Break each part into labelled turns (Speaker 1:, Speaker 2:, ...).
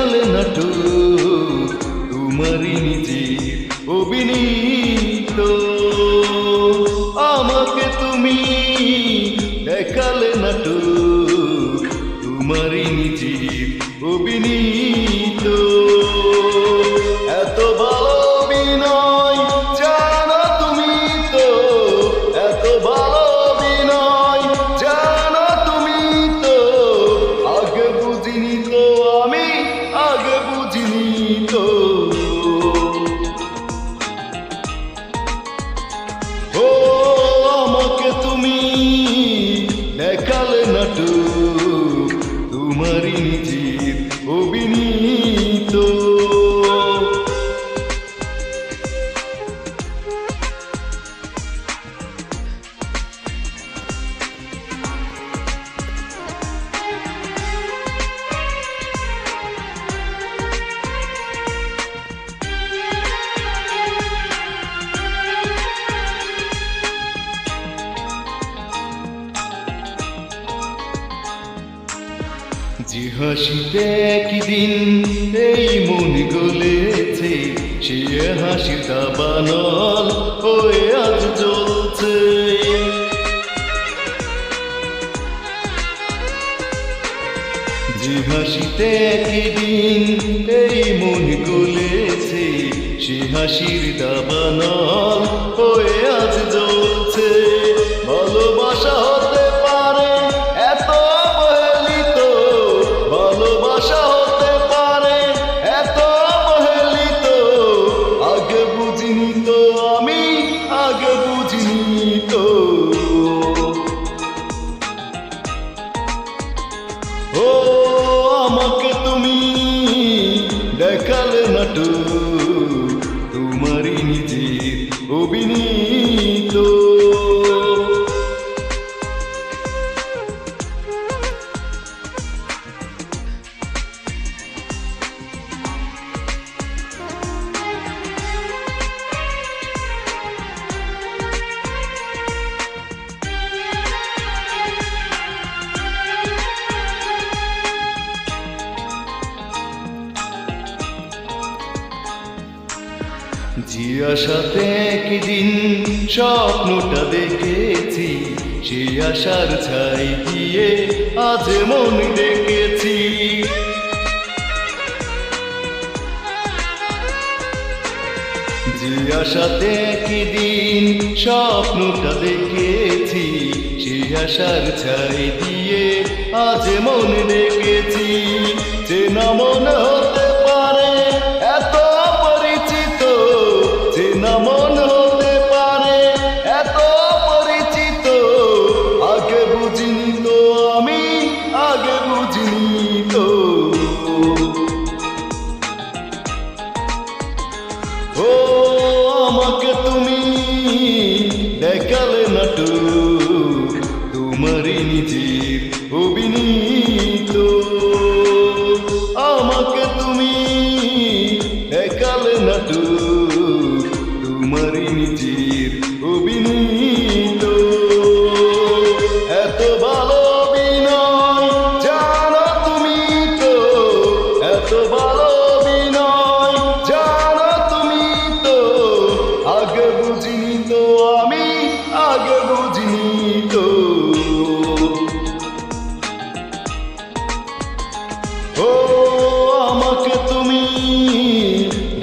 Speaker 1: দেখালে নাটক তোমারই নিজের অভিনীত। আমাকে তুমি দেখালে নাটক তোমারই নিজের অভিনীত। এত ভালো অভিনয় জানো তুমি তো, এত ভালো অভিনয় জানো তুমি তো, আগে বুঝিনি তো আমি, আগে বুঝিনি তো। ও আমাকে তুমি দেখালে নাটক তোমারই নিজের অভিনীত। যে হাসিতে একদিন এই মন গলেছে, সে হাসির দাবানল হয়ে আজ জ্বলছে। যে হাসিতে একদিন এই মন গলেছে, সে হাসির দাবানল হয়ে আজ জ্বলছে। ভালোবাসা হতে পারে এত অবহেলিত, ভালোবাসা হতে পারে এত অবহেলিত, আগে বুঝিনি তো আমি, আগে বুঝিনি তো। ও আমাকে তুমি দেখালে নাটক তোমারই নিজের অভিনীত। যে আশাতে একদিন স্বপ্নটা দেখেছি, সেই আশার ছাই দিয়ে আজ মন দেখেছি। যে আশাতে একদিন স্বপ্নটা দেখেছি, সেই আশার ছাই দিয়ে আজ মন দেখেছি। চেনা মন হতে পারে এত পরিচিত, চেনা মন হতে পারে এত পরিচিত, আগে বুঝিনি তো আমি, আগে বুঝিনি তো। ও আমাকে তুমি দেখালে নাটক তোমারই নিজের অভিনীত। আমাকে তুমি দেখালে নাটক তোমারই নিজের অভিনীত। এত ভালো অভিনয় জানো তুমি তো, এত ভালো অভিনয় জানো তুমি তো, আগে বুঝিনি তো আমি, আগে বুঝিনি তো। ও আমাকে তুমি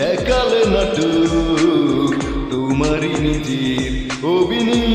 Speaker 1: দেখালে নাটক তোমারই নিজের অভিনীত।